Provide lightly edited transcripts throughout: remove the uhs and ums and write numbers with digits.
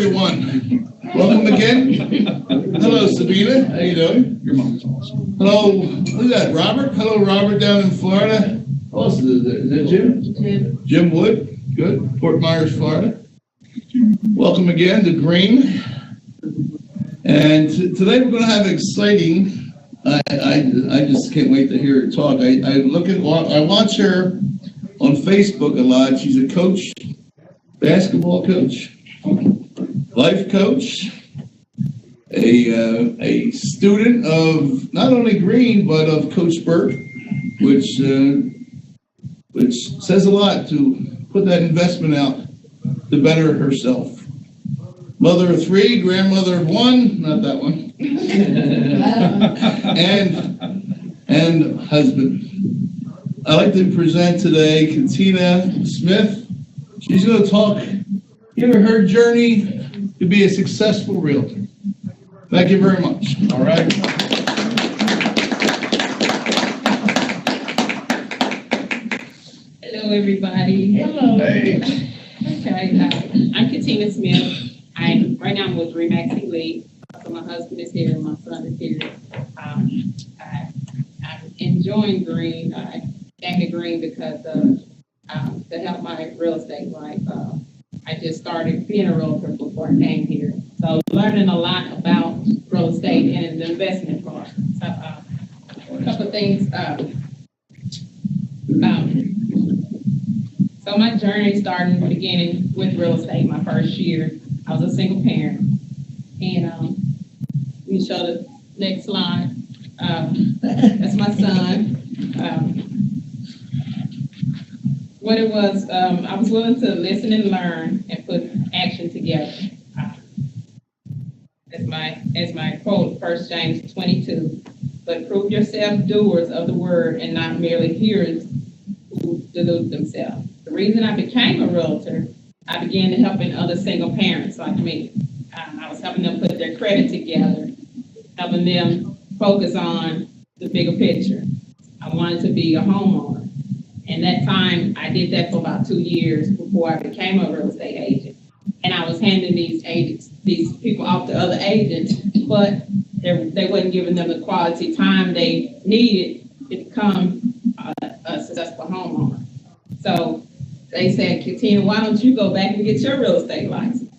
everyone. Welcome again. Hello, Sabina. How you doing? Your mom's awesome. Hello, who's that? Robert? Hello, Robert, down in Florida. Oh, is that Jim? Jim Wood. Good. Fort Myers, Florida. Welcome again to Green. And today we're going to have exciting. I just can't wait to hear her talk. I watch her on Facebook a lot. She's a coach, basketball coach, life coach, a student of not only Green but of Coach Burt, which says a lot to put that investment out to better herself. Mother of 3, grandmother of 1, not that one, and husband. I'd like to present today Catina Smith. She's going to talk, give her journey to be a successful realtor. Thank you very much. All right. Hello, everybody. Hello. Hey. Okay, I'm Catina Smith. Right now I'm with Remax Elite. So my husband is here and my son is here. I'm enjoying Green. I came to Green because to help my real estate life. I just started being a realtor before I came here. So learning a lot about real estate and the investment part. So a couple of things. So my journey started beginning with real estate my first year. I was a single parent. And let me show the next slide. That's my son. What it was, I was willing to listen and learn and put action together. As my quote, 1 James 22, but prove yourself doers of the word and not merely hearers who delude themselves. The reason I became a realtor, I began to helping other single parents like me. I was helping them put their credit together, helping them focus on the bigger picture. I wanted to be a homeowner. And that time, I did that for about 2 years before I became a real estate agent. And I was handing these people off to other agents, but they wasn't giving them the quality time they needed to become a successful homeowner. So they said, Catina, why don't you go back and get your real estate license?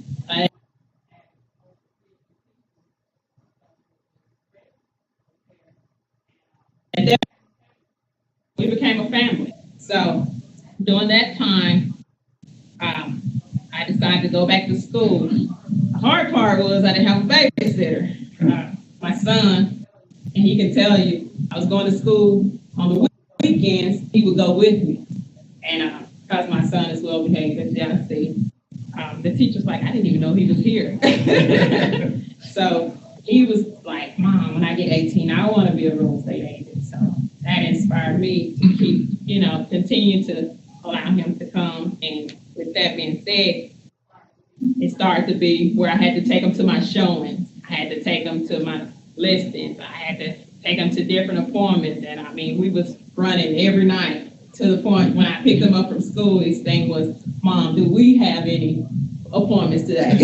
And then we became a family. So during that time, I decided to go back to school. The hard part was I didn't have a babysitter. My son, and he can tell you, I was going to school on the weekends, he would go with me. And because my son is well behaved, as y'all see, the teacher's like, I didn't even know he was here. So he was like, Mom, when I get 18, I want to be a real estate agent. So that inspired me to keep, continue to allow him to come. And with that being said, it started to be where I had to take him to my showings. I had to take him to my listings. I had to take him to different appointments. And we was running every night to the point when I picked him up from school, his thing was, Mom, do we have any appointments today?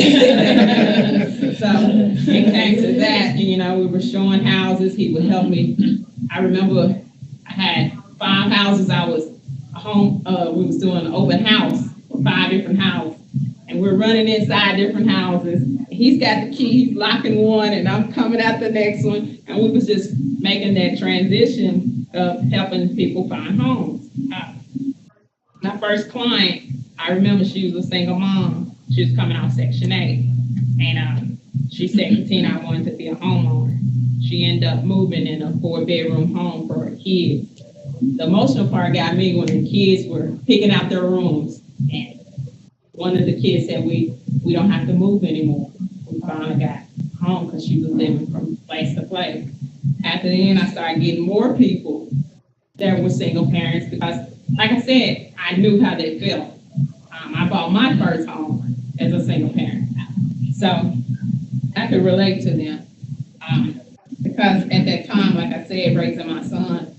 So it came to that, and we were showing houses. He would help me. I remember I had 5 houses. I was home. We was doing an open house for 5 different houses, and we're running inside different houses. He's got the key. He's locking one, and I'm coming out the next one. And we was just making that transition of helping people find homes. My first client, I remember she was a single mom. She was coming out Section 8, and she said, Catina, I wanted to be a homeowner. She ended up moving in a 4-bedroom home for her kids. The emotional part got me when the kids were picking out their rooms, and one of the kids said, we don't have to move anymore. We finally got home because she was living from place to place. After then, I started getting more people that were single parents because, like I said, I knew how they felt. I bought my first home as a single parent. So I could relate to them. Because at that time, like I said, raising my son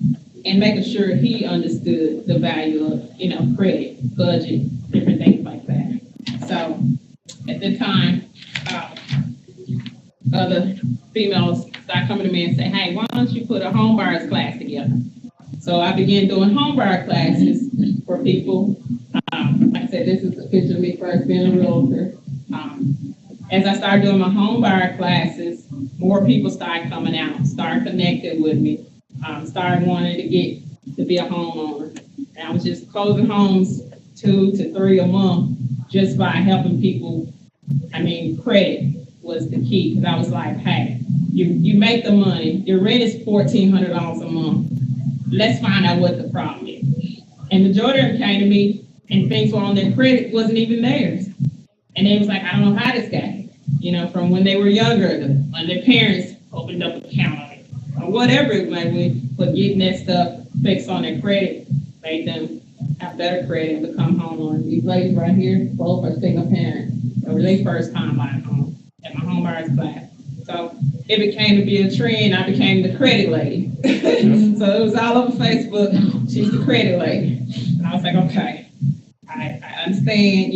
and making sure he understood the value of, credit, budget, different things like that. So at the time, other females start coming to me and say, hey, why don't you put a home buyers class together? So I began doing home buyer classes for people. Like I said, this is a picture of me first being a realtor. As I started doing my home buyer classes, more people started coming out, started connecting with me, started wanting to get to be a homeowner. And I was just closing homes 2 to 3 a month just by helping people. I mean, credit was the key, because I was like, hey, you make the money, your rent is $1,400 a month. Let's find out what the problem is. And the majority of them came to me and things were on their credit wasn't even theirs. And they was like, I don't know how this guy, from when they were younger, when their parents opened up an account on it, or whatever it might be, but getting that stuff fixed on their credit made them have better credit and become homeowners. These ladies right here, both are single parents. It was their first time buying a home at my home buyers class. So it became to be a trend. I became the credit lady. So it was all over Facebook. She's the credit lady. And I was like, okay, I understand,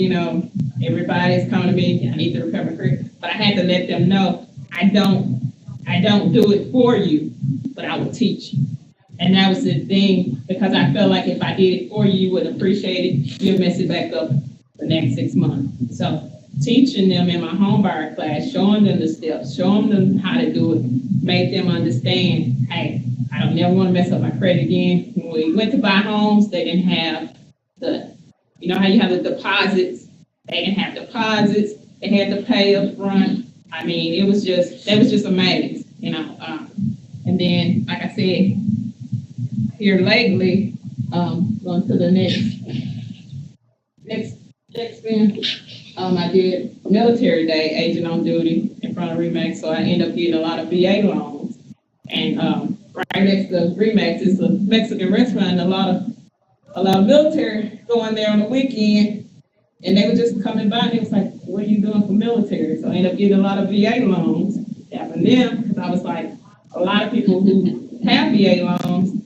everybody's coming to me, I need to recover credit. But I had to let them know, I don't do it for you, but I will teach you. And that was the thing, because I felt like if I did it for you, you would appreciate it, you'd mess it back up the next 6 months. So teaching them in my home buyer class, showing them the steps, showing them how to do it, made them understand, hey, I don't never want to mess up my credit again. When we went to buy homes, they didn't have how you have the deposits. They didn't have deposits. They had to pay up front. I mean, they was just amazed, And then, like I said, here lately, going to the next thing, I did Military Day, agent on duty in front of Remax, so I ended up getting a lot of VA loans. And right next to Remax is a Mexican restaurant, and a lot of military going there on the weekend, and they were just coming by, and they was like, what are you doing for military? So I ended up getting a lot of VA loans, having them, because I was like, a lot of people who have VA loans,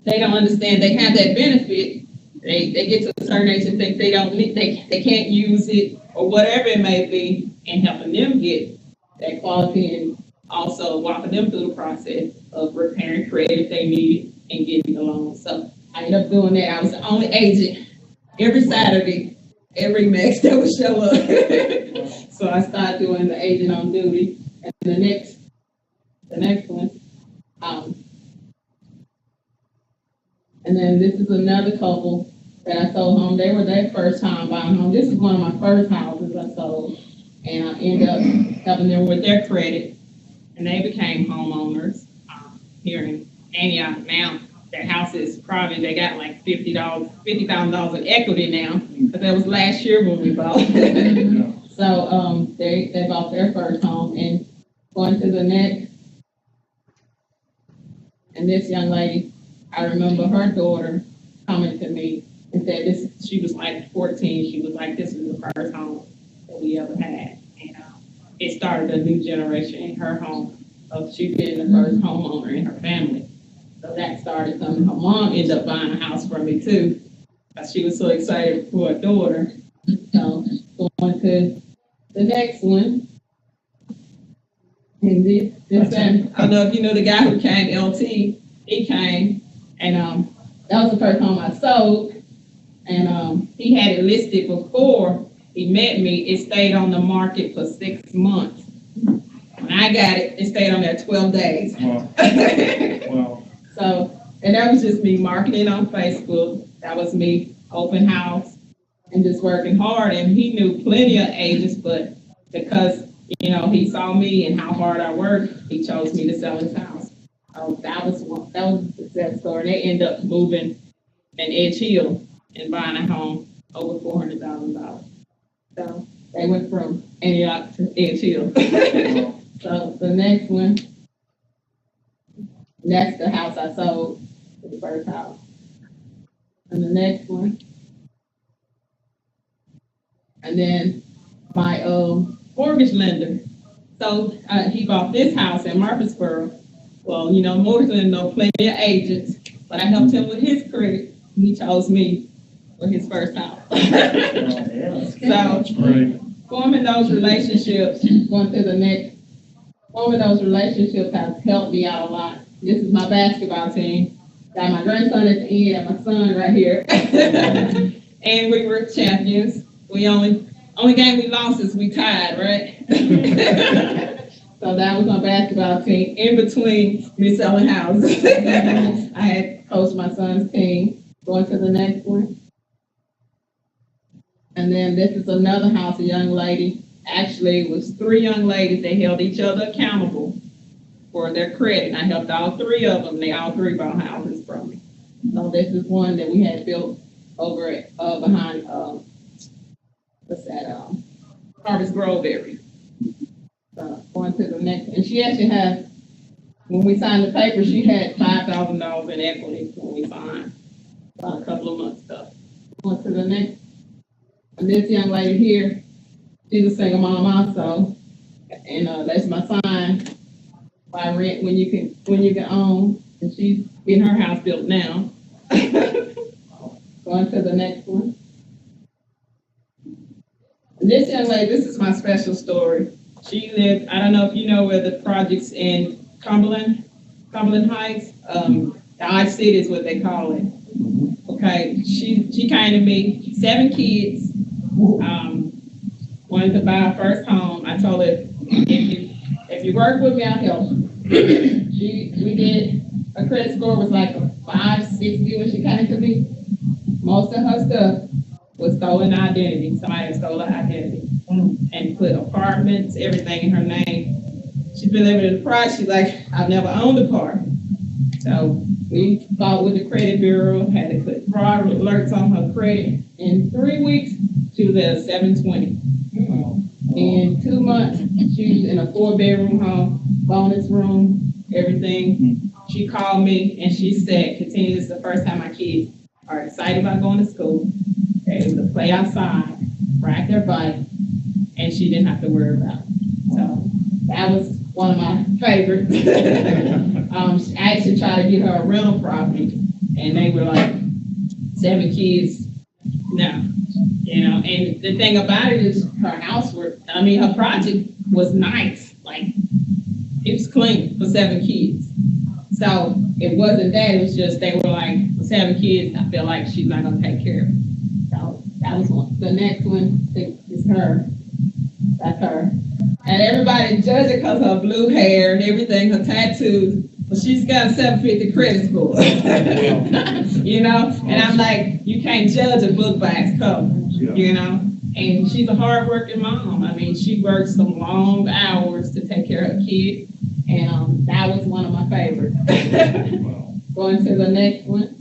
they don't understand they have that benefit. They get to a certain age and think they can't use it or whatever it may be, and helping them get that quality and also walking them through the process of repairing credit if they need it and getting the loan. So I ended up doing that. I was the only agent every Saturday, every Remax that would show up. So I started doing the agent on duty. And the next one, and then this is another couple that I sold home. They were their first time buying home. This is one of my first houses I sold. And I ended up helping them with their credit. And they became homeowners here in Antioch. Now, their house is probably, they got like $50,000 in equity now. Because that was last year when we bought. So they bought their first home. And going to the next. And this young lady, I remember her daughter coming to me and said she was like 14. She was like, this is the first home that we ever had. And it started a new generation in her home of she being the first homeowner in her family. So that started something. Her mom ended up buying a house from me too, because she was so excited for her daughter. So going to the next one. And this time, I don't know if you know the guy who came, LT, he came, and that was the first home I sold. And he had it listed before he met me. It stayed on the market for 6 months. When I got it, it stayed on there 12 days. Wow. Wow. So, and that was just me marketing on Facebook. That was me, open house, and just working hard. And he knew plenty of agents, but because, he saw me and how hard I worked, he chose me to sell his house. That was a success story. They ended up moving in Edge Hill and buying a home over $400,000. So they went from Antioch to Edge Hill. So the next one, that's the house I sold, the first house. And the next one. And then my mortgage lender. So he bought this house in Murfreesboro. Well, mortgage lender know plenty of agents, but I helped him with his credit. He chose me for his first house. So forming those relationships, going to the next forming those relationships has helped me out a lot. This is my basketball team. Got my grandson at the end and my son right here. And we were champions. We only game we lost is we tied, right? So that was my basketball team. In between me selling houses, I had coached my son's team. Going to the next one. And then this is another house, a young lady. Actually, it was 3 young ladies. They held each other accountable for their credit. I helped all 3 of them. They all 3 bought houses from me. So this is one that we had built over at, behind, what's that, Harvest Grove area. Going to the next, and she actually has, when we signed the paper, she had $5,000 in equity when we signed about a couple of months ago. Going to the next, and this young lady here, she's a single mom also, and that's my sign. Buy rent when you can own, and she's getting her house built now. Going to the next one. And this young lady, this is my special story. She lived, I don't know if you know where the project's in Cumberland Heights. The City is what they call it. Okay, she came to me, 7 kids, wanted to buy her first home. I told her, if you work with me, I'll help you. We did, her credit score was like a 560 when she came to me. Most of her stuff was stolen identity. Somebody stole her identity and put apartments, everything in her name. She's been living in the price. She's like, I've never owned a car. So we fought with the credit bureau, had to put fraud alerts on her credit. In 3 weeks, she was at a 720. In 2 months, she was in a 4-bedroom home, bonus room, everything. She called me and she said, Catina, this is the first time my kids are excited about going to school. They're able to play outside, ride their bike, and she didn't have to worry about it. So that was one of my favorites. I actually tried to get her a rental property, and they were like 7 kids. No, and the thing about it is her her project was nice. Like, it was clean for 7 kids. So it wasn't that, it was just they were like, 7 kids, I feel like she's not going to take care of it. So that was one. The next one is her. That's her. And everybody judged it because of her blue hair and everything, her tattoos. But she's got a 750 credit score. And I'm like, you can't judge a book by its cover, And she's a hardworking mom. I mean, she works some long hours to take care of her kids. And that was one of my favorites. Going to the next one.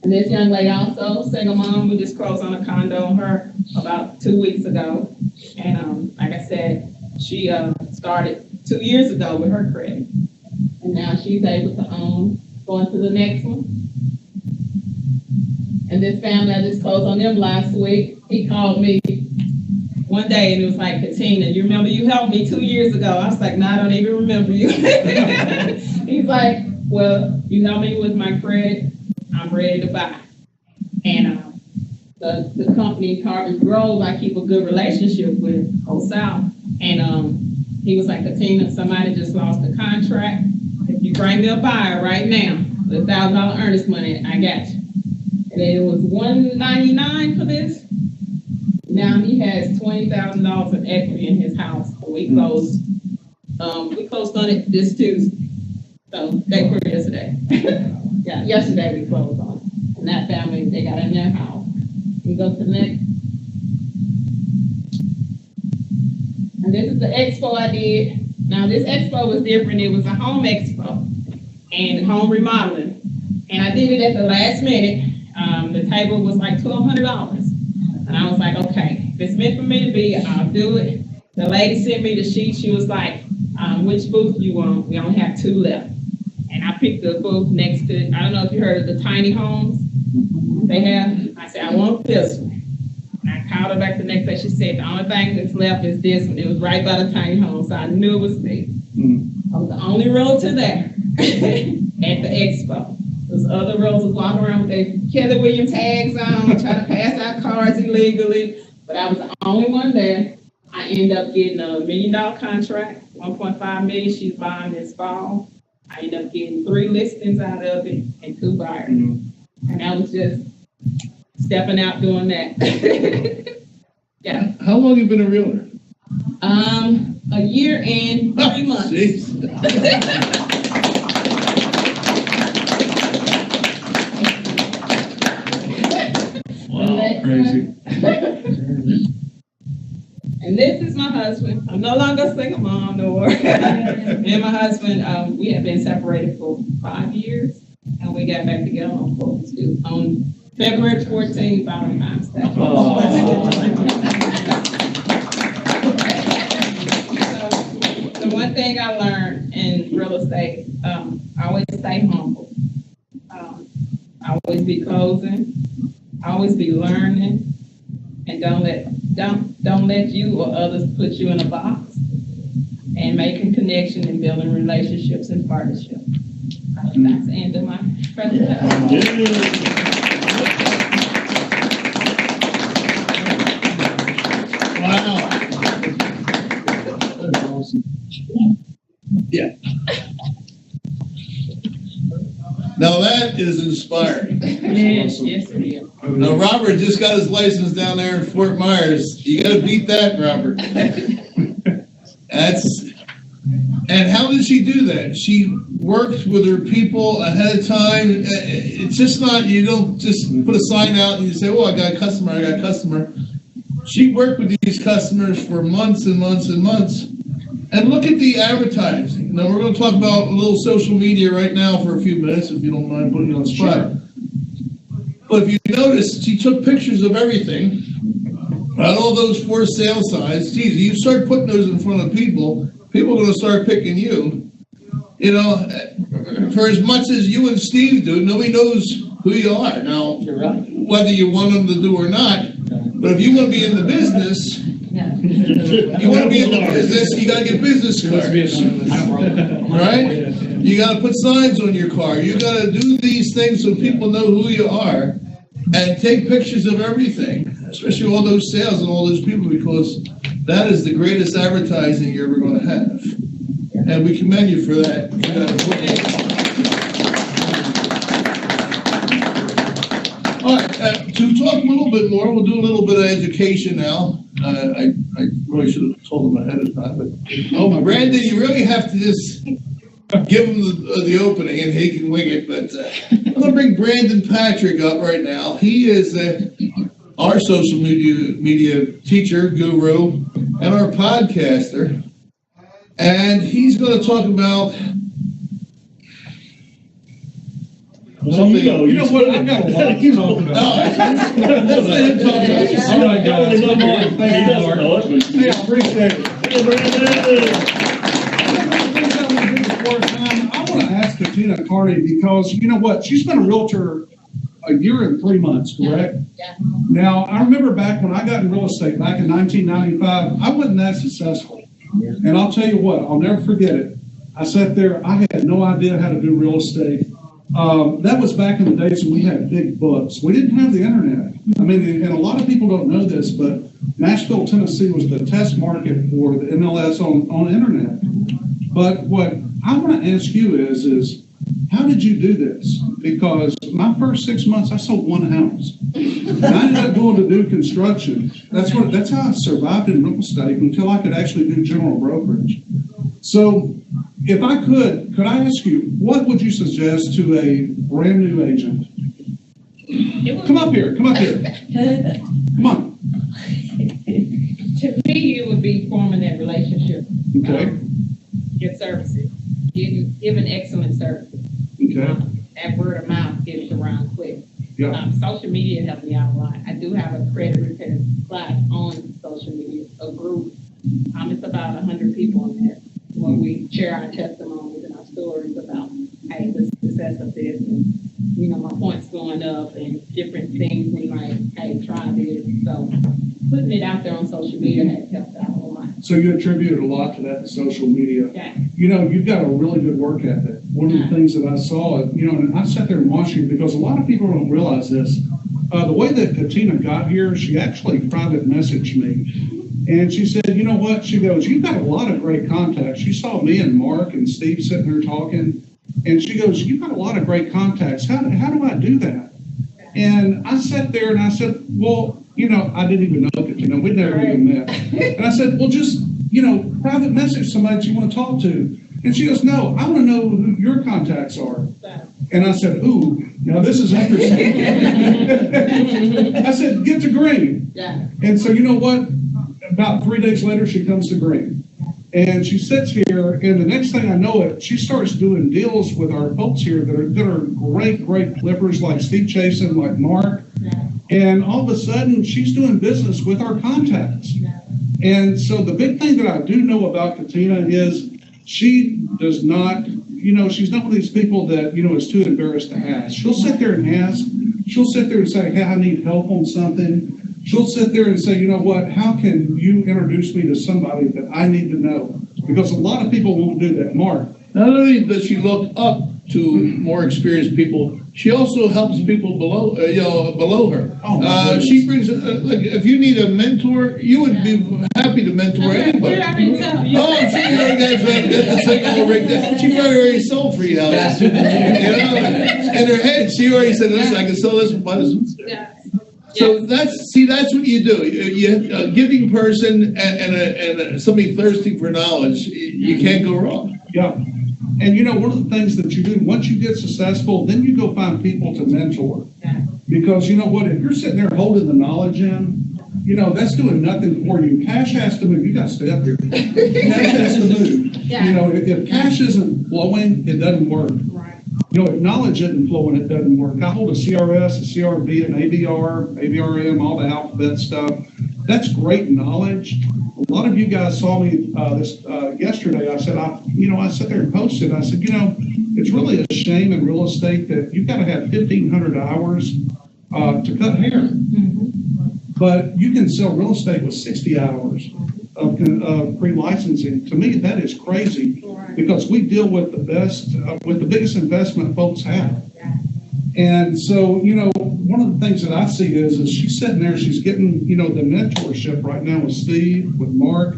And this young lady also, single mom, we just closed on a condo on her about 2 weeks ago. And like I said, she started 2 years ago with her credit. And now she's able to own. Going to the next one. And this family, I just closed on them last week. He called me one day and it was like, Catina, you remember you helped me 2 years ago? I was like, no, I don't even remember you. He's like, well, you helped me with my credit. I'm ready to buy. And the company, Harvest Grove, I keep a good relationship with, Old South. And he was like, Catina, somebody just lost the contract. If you bring me a buyer right now, with $1,000 earnest money, I got you. And it was $199 for this. Now he has $20,000 in equity in his house. We closed on it this Tuesday. So day before yesterday. Yeah, yesterday we closed on it. And that family, they got in their house. We go to the next. And this is the expo I did. Now this expo was different. It was a home expo and home remodeling. And I did it at the last minute. The table was like $1,200. And I was like, okay, if it's meant for me to be, I'll do it. The lady sent me the sheet. She was like, which booth you want? We only have 2 left. And I picked the booth next to, I don't know if you heard of the tiny homes they have. I said, I want this one. And I called her back the next day. She said, the only thing that's left is this one. It was right by the tiny home, so I knew it was me. I was the only realtor there at the expo. Those other realtors walking around with their Keller Williams tags on, trying to pass out cards illegally. But I was the only one there. I end up getting $1 million contract, 1.5 million she's buying this fall. I end up getting 3 listings out of it and 2 buyers. Mm-hmm. And I was just stepping out doing that. Yeah. How long have you been a realtor? A year and 3 months. Wow, crazy. And this is my husband. I'm no longer a single mom, no more. Me and my husband, we have been separated for 5 years, and we got back together on February 14th, Valentine's Day. So the one thing I learned in real estate, I always stay humble. I always be closing. I always be learning, and don't let you or others put you in a box. And making connection and building relationships and partnership. That's the end of my presentation. Wow. That's awesome. Yeah. Now that is inspiring. Yes, yes, it is. Now Robert just got his license down there in Fort Myers. You got to beat that, Robert. And how did she do that? She worked with her people ahead of time. It's just not, you don't just put a sign out and you say, oh, I got a customer. She worked with these customers for months and months and months. And look at the advertising. Now, we're going to talk about a little social media right now for a few minutes, if you don't mind putting it on the spot. Sure. But if you notice, she took pictures of everything, on all those 4 sale signs. Geez, you start putting those in front of people are going to start picking you. You know, for as much as you and Steve do, nobody knows who you are. Now, whether you want them to do or not, but if you want to be in the business, you got to get business cards, right? You got to put signs on your car. You got to do these things so people know who you are, and take pictures of everything, especially all those sales and all those people, because that is the greatest advertising you're ever going to have. And we commend you for that. All right, to talk a little bit more, we'll do a little bit of education now. I really should have told them ahead of time, but Brandon, you really have to just give him the opening and he can wing it. But I'm going to bring Brandon Patrick up right now. He is our social media teacher, guru, and our podcaster. And he's going to talk about something. You know what? I've got a lot to talk about. Let's let him talk about it. All right, guys. Come on. Thank you, Mark. Hey, I appreciate it. I want to ask Catina Carney because, you know what? She's been a realtor a year and 3 months, correct? Yeah. Now, I remember back when I got in real estate back in 1995, I wasn't that successful. And I'll tell you what, I'll never forget it. I sat there, I had no idea how to do real estate. That was back in the days when we had big books. We didn't have the internet. I mean, and a lot of people don't know this, but Nashville, Tennessee was the test market for the MLS on internet. But what I want to ask you is how did you do this? Because my first 6 months, I sold 1 house. And I ended up going to do construction. That's how I survived in real estate until I could actually do general brokerage. So if I could I ask you, what would you suggest to a brand new agent? Come up here. Come on. To me, it would be forming that relationship. Okay. Your services. Give an excellent service. Okay. That word of mouth gets around quick. Yeah. Social media helped me out a lot. I do have a credit repair class on social media, a group. It's about 100 people in there where we share our testimonies and our stories about, hey, the success of this, and my points going up and different things we might, hey, try this. So putting it out there on social media has helped out a lot. So you attributed a lot to that in social media. Yeah. You've got a really good work ethic. One of the things that I saw, and I sat there and watched you because a lot of people don't realize this. The way that Catina got here, she actually private messaged me. And she said, you know what? She goes, you've got a lot of great contacts. She saw me and Mark and Steve sitting there talking. And she goes, you've got a lot of great contacts. How do I do that? And I sat there and I said, well, you know, I didn't even know Catina. We'd never even met. And I said, well, just, you know, private message somebody that you want to talk to. And she goes, no, I want to know who your contacts are. And I said, ooh, now this is interesting. I said, get to Green. Yeah. And so you know what? About 3 days later, she comes to Green. And she sits here, and the next thing I know it, she starts doing deals with our folks here that are great clippers like Steve Chasen, like Mark. Yeah. And all of a sudden, she's doing business with our contacts. Yeah. And so the big thing that I do know about Catina is she does not, you know, she's not one of these people that, you know, is too embarrassed to ask. She'll sit there and ask. She'll sit there and say, hey, I need help on something. She'll sit there and say, you know what, how can you introduce me to somebody that I need to know? Because a lot of people won't do that. Mark. Not only does she look up to more experienced people, she also helps people below her. Oh, my she brings, like, if you need a mentor, you would be happy to mentor anybody. Yeah, I can tell. Oh, she already sold for you. Faster than you. In her head, she already said, listen, I can sell this for this. Yeah. So that's what you do. You a giving person and somebody thirsty for knowledge. You can't go wrong. Yeah. And you know, one of the things that you do, once you get successful, then you go find people to mentor. Yeah. Because you know what, if you're sitting there holding the knowledge in, you know, that's doing nothing for you. Cash has to move. You got to stay up here. Cash has to move. Yeah. You know, if cash isn't flowing, it doesn't work. Right. You know, if knowledge isn't flowing, it doesn't work. I hold a CRS, a CRV, an ABR, ABRM, all the alphabet stuff. That's great knowledge. A lot of you guys saw me yesterday. I said, I sat there and posted. I said, you know, it's really a shame in real estate that you've got to have 1,500 hours to cut hair. Mm-hmm. But you can sell real estate with 60 hours of pre-licensing. To me, that is crazy because we deal with the best, with the biggest investment folks have. And so, you know, one of the things that I see is she's sitting there, she's getting, you know, the mentorship right now with Steve, with Mark,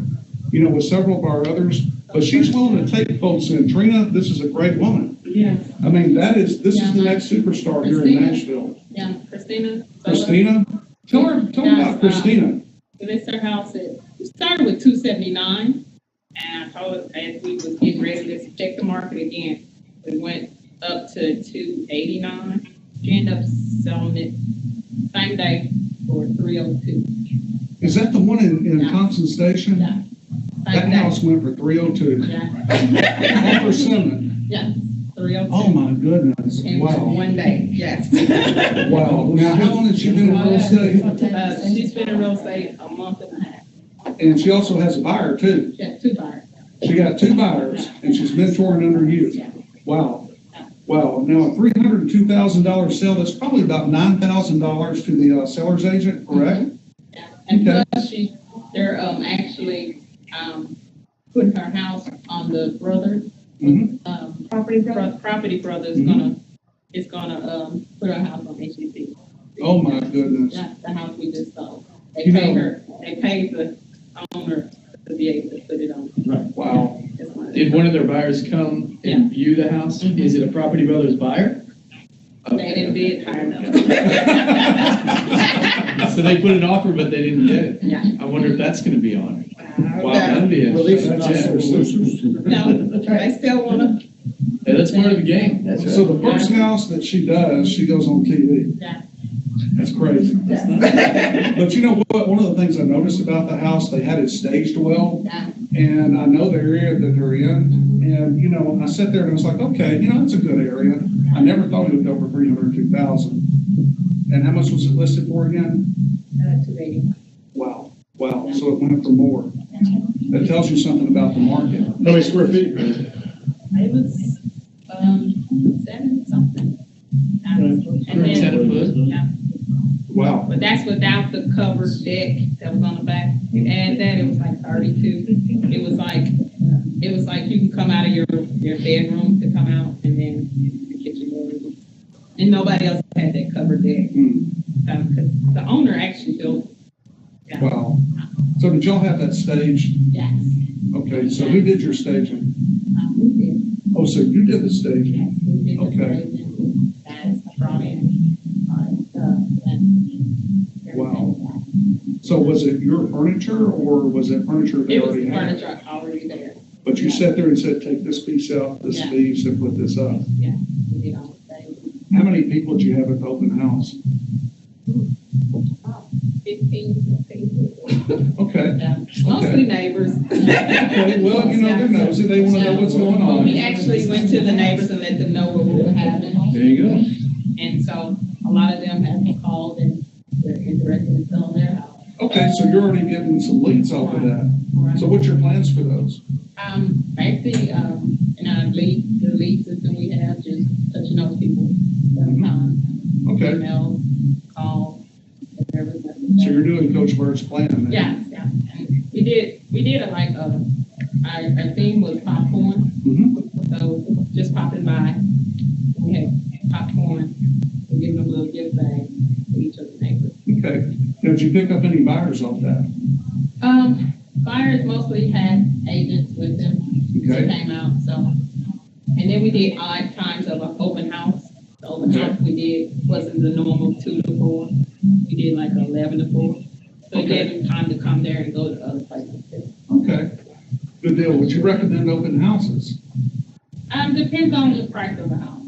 you know, with several of our others, but she's willing to take folks in. Trina, this is a great woman. Yeah. I mean, this is the next superstar here in Nashville. Yeah, Christina. Christina? Tell me about Christina. This her house. We started with 279, and I told her as we was getting ready to check the market again, we went up to 289. She ended up selling it same day for 302. Is that the one in Thompson Station? Yeah. That house went for 302. Yeah. All persimmon. Yeah. 302. Oh my goodness! And Wow. one day. Yes. Wow. Now, how long has she been in real estate? She's been in real estate a month and a half. And she also has a buyer too. She has 2 buyers. She got 2 buyers, and she's mentoring under you. Wow. Wow. Now, a $302,000 sale, that's probably about $9,000 to the seller's agent, correct? Yeah. And Okay. plus they're actually putting her house on the brothers. Mm-hmm. Property Brothers is gonna put her house on HGC. Oh my goodness. That's the house we just sold. They You paid know- the owner to be able to put it on. Right. Wow. That's one of Did one of their buyers come and view the house? Mhm. Is it a Property Brothers buyer? They didn't bid high enough. So they put an offer, but they didn't get it. Yeah. I wonder if that's going to be on it. Wow, Yeah. that'd be Well, it. that's exclusive. No, they still wanna, Yeah, that's part of the game. That's So the first house that she does, she goes on TV. yeah. That's crazy. But you know what? One of the things I noticed about the house, they had it staged well. Yeah. And I know the area that they're in. And, you know, I sat there and I was like, okay, you know, it's a good area. I never thought it would go for $302,000. And how much was it listed for again? 280. Wow. Wow. So it went for more. That tells you something about the market. How many square feet? It was, 7 something. And 10 a then, foot? yeah. Wow. But that's without the covered deck that was on the back. You add that, it was like 32. It was like you can come out of your bedroom to come out and then the kitchen area. And nobody else had that covered deck. Hmm. 'Cause the owner actually built it. Yeah. Wow. So did y'all have that staged? Yes. Okay, so who did your staging? We did. Oh, so you did the staging? Yes, we did. Okay. That's brought in stuff and. Wow. So was it your furniture or was it furniture they It was already had? furniture already there. But you sat there and said, take this piece out, this Yeah. piece, and put this up. Yeah, we did all the things. How many people did you have at the open house? 15 people. Okay. Yeah, mostly neighbors. Okay, well, you know, they're nosy, they wanna know what's going on. We actually went to the neighbors and let them know what we were having. There you go. And so a lot of them have called and they're interested in selling their house. Okay, so you're already getting some leads off of that. So what's your plans for those? Basically, in our the lead system we have, just touching those people. Okay, Email, call, whatever. so you're doing Coach Bird's plan then? Yeah, yeah. And we did it like, our theme was popcorn. Mm-hmm. So just popping by, we had popcorn, and giving them a little gift bag to each of the neighbors. Okay, now, did you pick up any buyers off that? Buyers mostly had agents with them. Okay. That came out, so. And then we did odd times of an open house. The open Okay. house we did wasn't the normal 2 to 4. We did like 11 to 4. So it Okay. gave them time to come there and go to other places too. Okay, good deal. Would you recommend open houses? Depends on the price of the house.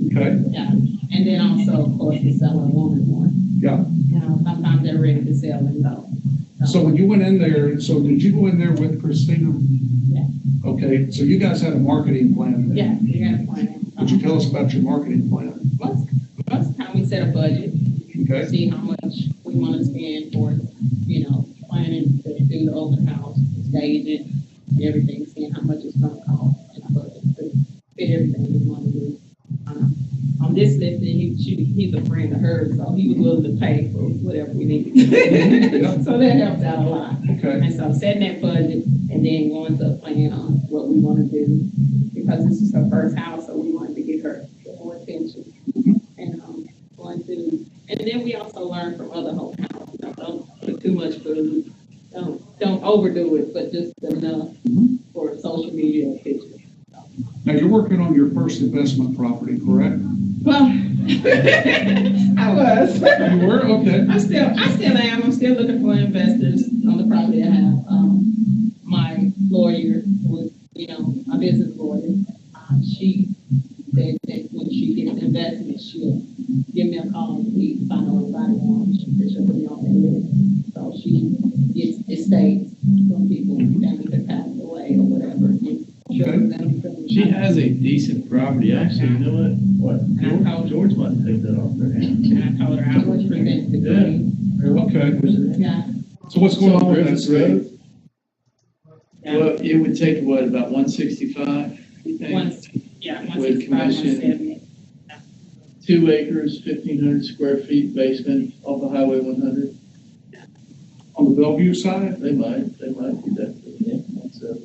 Okay, Yeah. And then also, of course, the seller wanted one. yeah. You know, sometimes they're ready to sell and go. So when you went in there, so did you go in there with Christina? Yeah. Okay, so you guys had a marketing plan then? Yeah, we got a plan. Would you tell us about your marketing plan? Most of the time we set a budget, Okay, see how much we want to spend for, planning to do the open house, stage it, everything, seeing how much it's gonna cost and a budget to fit everything we want to do. On this listing, he's a friend of hers, so he was willing to pay for whatever we needed to do. So that helped out a lot. okay, And so setting that budget and then going to a plan on what we want to do, because this is her first house, so we wanted to get her more attention. And and then we also learn from other home houses. Don't put too much food, don't overdo it, but just enough for social media pictures. now you're working on your first investment property, correct? Well, I was. You were, okay, I still am. I'm still looking for investors on the property I have. My lawyer was, my business lawyer. She said that when she gets investment, she'll give me a call and see if I know anybody wants. She'll put me on that list. So she gets estates from people that have passed away or whatever. She has a decent property, actually, you know what? George might take that off their hands. And I told her I would present the green. okay. Yeah. So what's going on with that Griffith state? Road? Well, it would take, what, about 165, you think? 165, commission. 170. 2 acres, 1,500 square feet basement off of Highway 100. On the Bellevue side? They might do that. Yeah, so.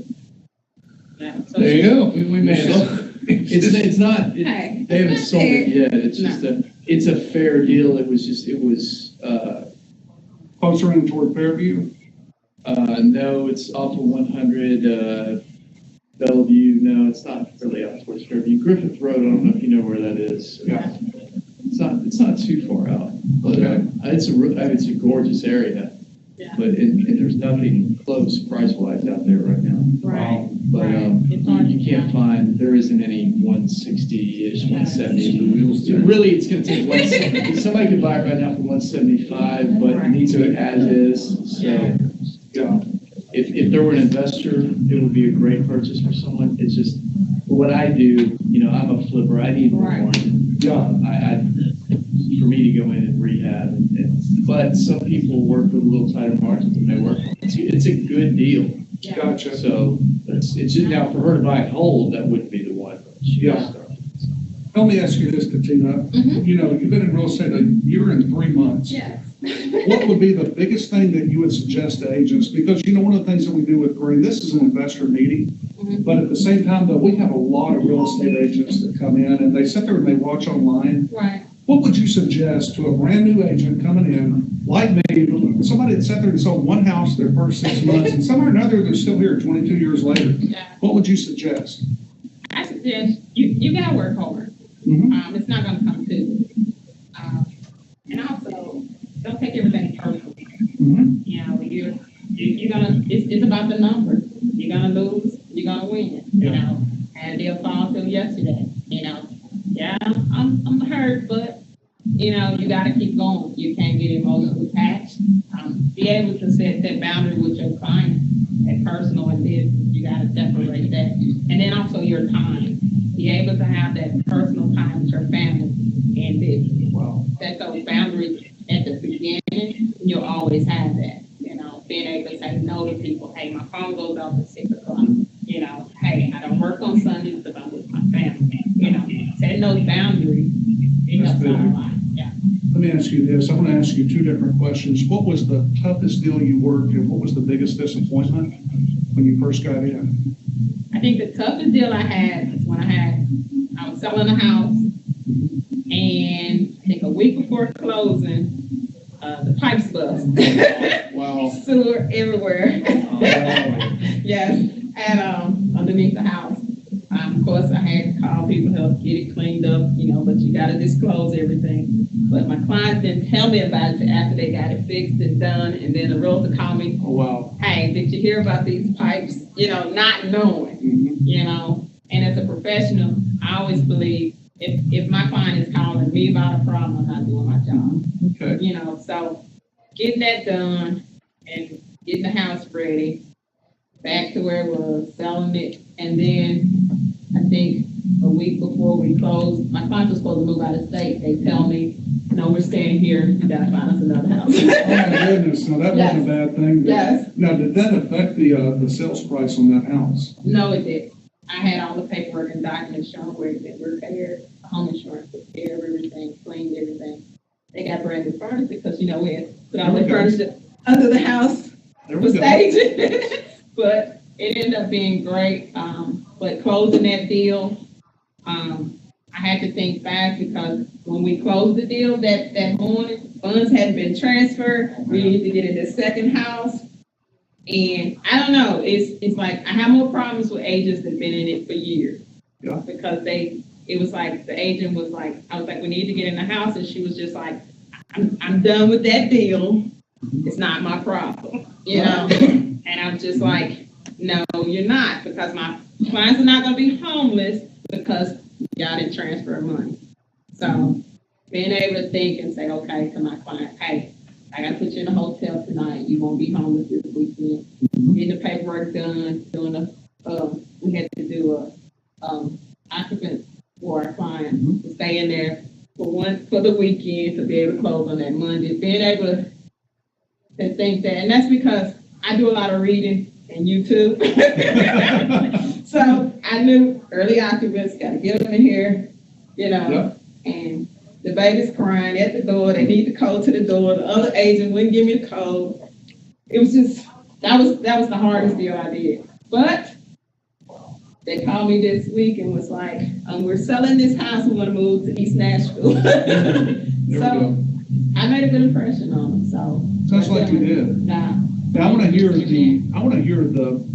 Yeah. So There you go. We made it. It's not, Hey. they haven't sold it yet. It's just No. it's a fair deal. It was, Closer in toward Fairview? no, it's off of 100, Bellevue. No, it's not really out towards Fairview. Griffith Road, I don't know if you know where that is. Yeah. It's not too far out, but it's a gorgeous area. Yeah. But there's nothing close price-wise out there right now. Right. But It's hard to you can't find, there isn't any 160-ish, 170. Really, it's going to take 170. Somebody could buy it right now for 175, but it needs to be as is. So, Yeah. if there were an investor, it would be a great purchase for someone. It's just what I do. I'm a flipper. I need more. Yeah. For me to go in and rehab, but some people work with a little tighter margins than they work. It's a good deal. Gotcha. So it's just now for her to buy it whole, that wouldn't be the one. Yeah. Let me ask you this, Catina. You've been in real estate a year and 3 months. Yes. What would be the biggest thing that you would suggest to agents? Because one of the things that we do with Green, this is an investor meeting, but at the same time, though, we have a lot of real estate agents that come in and they sit there and they watch online. Right. What would you suggest to a brand new agent coming in like me, somebody that sat there and sold one house their first 6 months, and somehow or another, they're still here 22 years later. Yeah. What would you suggest? I suggest you gotta work hard. Mm-hmm. It's not gonna come to you. And also, don't take everything personal. Mm-hmm. You know, you're gonna, it's about the numbers. You're gonna lose, you're gonna win, you know. And they'll fall through yesterday, you know. Yeah, I'm hurt, but, you know, you gotta keep going. You can't get emotionally attached. Be able to set that boundary with your client, that personal and business. You gotta separate that. And then also your time. Be able to have that personal time with your family and business. Wow. Set those boundaries at the beginning. You'll always have that. You know, being able to say no to people. Hey, my phone goes off at 6 o'clock. You know, hey, I don't work on Sundays because I'm with my family. You know, setting those boundaries, it helps out a lot. Yeah. Let me ask you this. I want to ask you two different questions. What was the toughest deal you worked, and what was the biggest disappointment when you first got in? I think the toughest deal I had was when I was selling a house, and I think a week before closing, the pipes bust. Wow. Sewer everywhere. Yes, and underneath the house. Of course, I had to call people to help get it cleaned up, you know, but you got to disclose everything. But my clients didn't tell me about it after they got it fixed and done, and then the realtor called me. Oh, wow. Hey, did you hear about these pipes? You know, not knowing, you know. And as a professional, I always believe if my client is calling me about a problem, I'm not doing my job. Okay. You know, so getting that done and getting the house ready, back to where it was, selling it, and then I think a week before we closed, my client was supposed to move out of state. They tell me, no, we're staying here. You gotta find us another house. Oh my goodness! No, that wasn't a bad thing. Yes. Now, did that affect the sales price on that house? No, it did. I had all the paperwork and documents showing where they were repaired, home insurance took care of everything, cleaned everything. They got brand new furniture because, you know, we had put all the furniture under the house for staging. But it ended up being great. But closing that deal, I had to think back because when we closed the deal that morning, funds hadn't been transferred. We needed to get in the second house. And I don't know, it's like I have more problems with agents that have been in it for years. Yeah. Because it was like the agent was like, I was like, we need to get in the house, and she was just like, I'm done with that deal. It's not my problem, you know. And I'm just like, no, you're not, because my clients are not going to be homeless because y'all didn't transfer money. So being able to think and say, okay, to my client, hey, I got to put you in a hotel tonight. You won't be homeless this weekend. Getting the paperwork done, we had to do a occupant for our client to stay in there for the weekend to be able to close on that Monday. Being able to think that, and that's because I do a lot of reading and YouTube. So I knew early occupants got to get them in here, you know, and the baby's crying at the door. They need the code to the door. The other agent wouldn't give me the code. It was just, that was the hardest deal I did. But they called me this week and was like, we're selling this house. We want to move to East Nashville. So I made a good impression on them. So sounds like you did. Now I want to hear the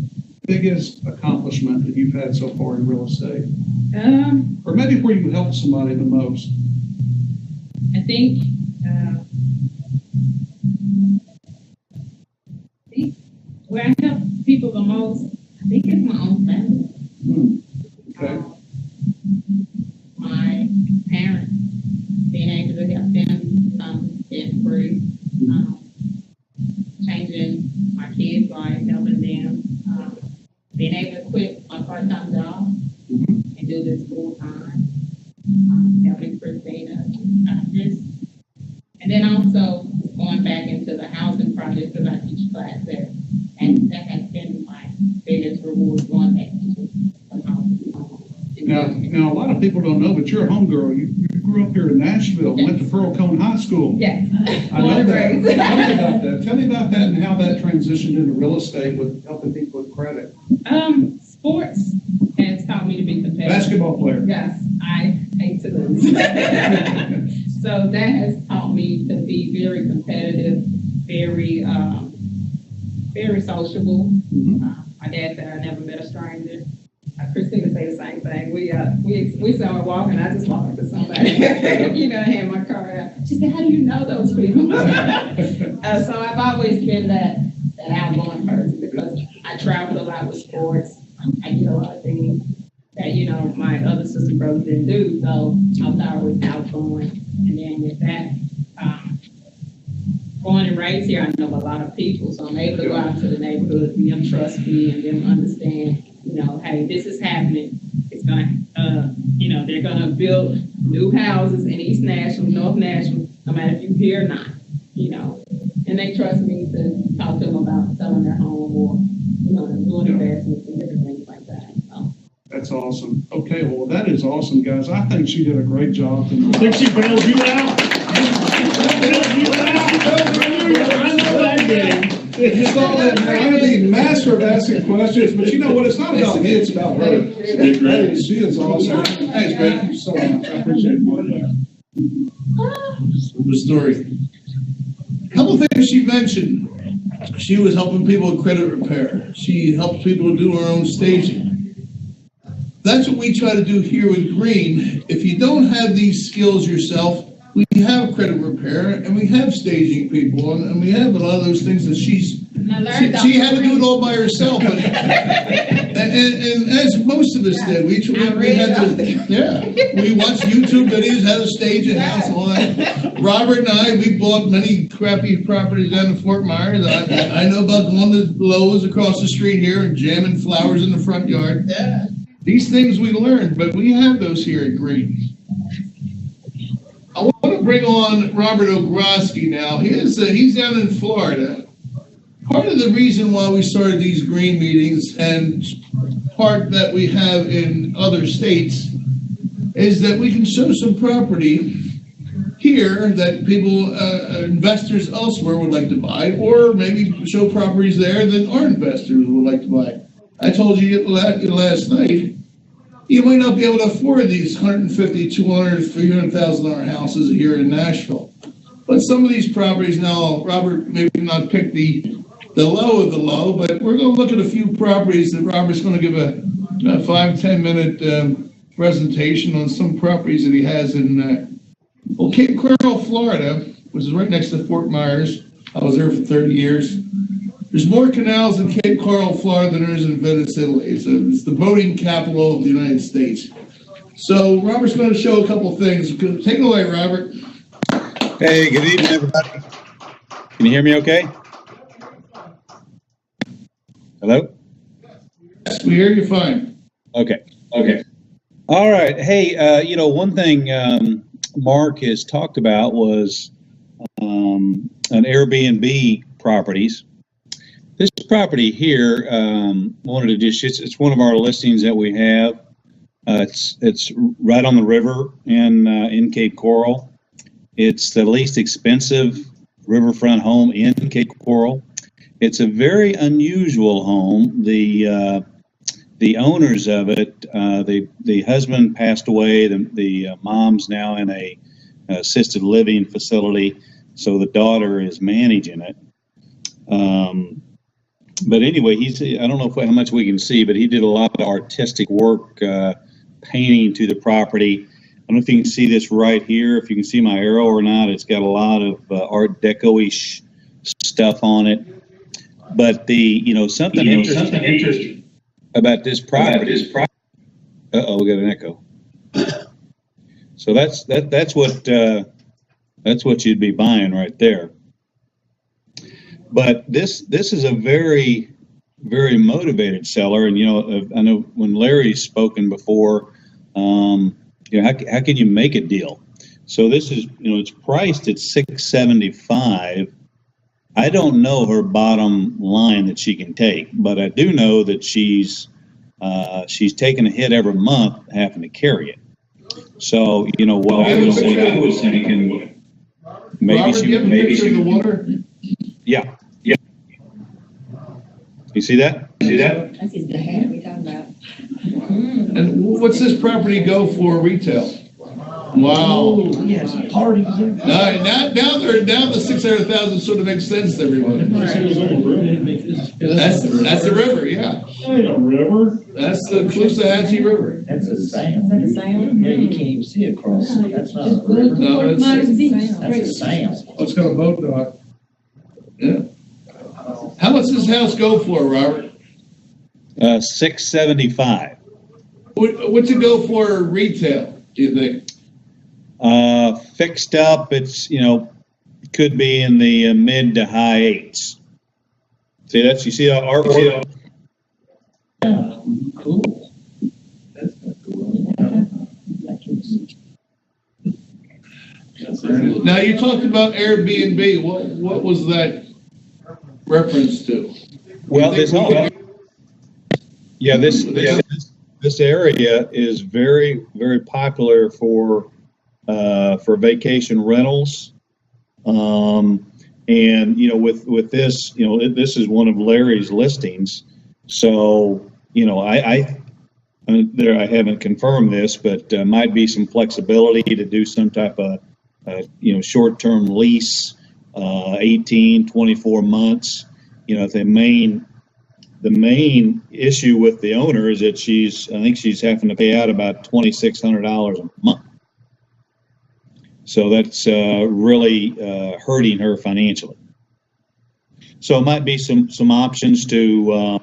biggest accomplishment that you've had so far in real estate, or maybe where you helped somebody the most. I think where I help people the most, I think it's my own family. Okay. My parents, being able to help them get free, changing my kids' life, helping them, being able to quit my part-time job and do this full-time, helping Christina, and then also going back into the housing project because I teach class there, and that has been my biggest reward, going back into the housing. Now, a lot of people don't know, but you're a homegirl. You grew up here in Nashville, went to Pearl Cone High School. Yes. I know that. Tell me about that. Tell me about that and how that transitioned into real estate with helping people with credit. Sports has taught me to be competitive. Basketball player. Yes, I hate to lose. So that has taught me to be very competitive very sociable. Mhm. My dad said I never met a stranger. Christina say the same thing. We saw her walking. I just walked up to somebody, hand my card out. She said, "How do you know those people?" So I've always been that outgoing person because I traveled a lot with sports. I did a lot of things that my other sister brothers didn't do. So I was always outgoing, and then with that. Born and raised here, I know a lot of people, so I'm able to go out to the neighborhood, and them trust me, and them understand, hey, this is happening. It's gonna, they're gonna build new houses in East Nashville, North Nashville, no matter if you're here or not, and they trust me to talk to them about selling their home or, doing investments and different things like that. So. That's awesome. Okay, well, that is awesome, guys. I think she did a great job tonight. I think she bailed you out. You saw that I'm the master of asking questions, but you know what? It's not about me, it's about her. Hey, she is awesome. Thanks, man. Thank you so much. I appreciate it. The story. A couple things she mentioned. She was helping people with credit repair. She helps people do her own staging. That's what we try to do here with Green. If you don't have these skills yourself, we have credit repair and we have staging people and we have a lot of those things that she had to do it all by herself. and as most of us did, we had to, we watched YouTube videos, how to stage a house, all that. Robert and I, we bought many crappy properties down in Fort Myers. I know about going to Lowe's across the street here and jamming flowers in the front yard. Yeah. These things we learned, but we have those here at Green. I want to bring on Robert Ogroski now. He's down in Florida. Part of the reason why we started these Green meetings and part that we have in other states is that we can show some property here that people, investors elsewhere would like to buy, or maybe show properties there that our investors would like to buy. I told you last night, you might not be able to afford these $150,000, $200,000, $300,000 houses here in Nashville. But some of these properties now, Robert maybe not pick the low of the low, but we're going to look at a few properties that Robert's going to give a 5-10 minute presentation on some properties that he has in Cape Coral, Florida, which is right next to Fort Myers. I was there for 30 years. There's more canals in Cape Coral, Florida than there is in Venice, Italy. It's the boating capital of the United States. So Robert's going to show a couple things. Take it away, Robert. Hey, good evening, everybody. Can you hear me okay? Hello? Yes, we hear you fine. Okay. All right. Hey, one thing Mark has talked about was an Airbnb properties. This property here, it's one of our listings that we have. It's right on the river in Cape Coral. It's the least expensive riverfront home in Cape Coral. It's a very unusual home. The owners of it, the husband passed away. The mom's now in a assisted living facility, so the daughter is managing it. But anyway, I don't know how much we can see, but he did a lot of artistic work, painting to the property. I don't know if you can see this right here, if you can see my arrow or not. It's got a lot of Art Deco-ish stuff on it. But something interesting about this property. Uh-oh, we got an echo. So that's what you'd be buying right there. But this is a very, very motivated seller, and I know when Larry's spoken before, how can you make a deal? So this is, it's priced at $675. I don't know her bottom line that she can take, but I do know that she's taking a hit every month having to carry it. So what I was thinking, maybe she the water. Yeah. You see that? That's the hat we talking about. And what's this property go for retail? Wow. Yes, parties. Now the 600,000 sort of makes sense to everyone. That's the river, yeah. Ain't a river. That's the Caloosahatchee River. That's a sound. Is that a sound? Yeah, you can't even see across it. That's not a Just look river. No, for it's- Myers That's a Beach. sound. Let's go to boat dock. Yeah. How much does this house go for, Robert? 675. What's it go for retail, do you think? Fixed up, it's, could be in the mid to high eights. See, you see how art, Yeah, cool. That's cool. Now, you talked about Airbnb. What was that reference to? well, this area is very, very popular for vacation rentals. And, with this, this is one of Larry's listings. So, I haven't confirmed this, but might be some flexibility to do some type of, short-term lease, 18, 24 months. The main issue with the owner is that I think she's having to pay out about $2,600 a month. So that's really hurting her financially. So it might be some options to,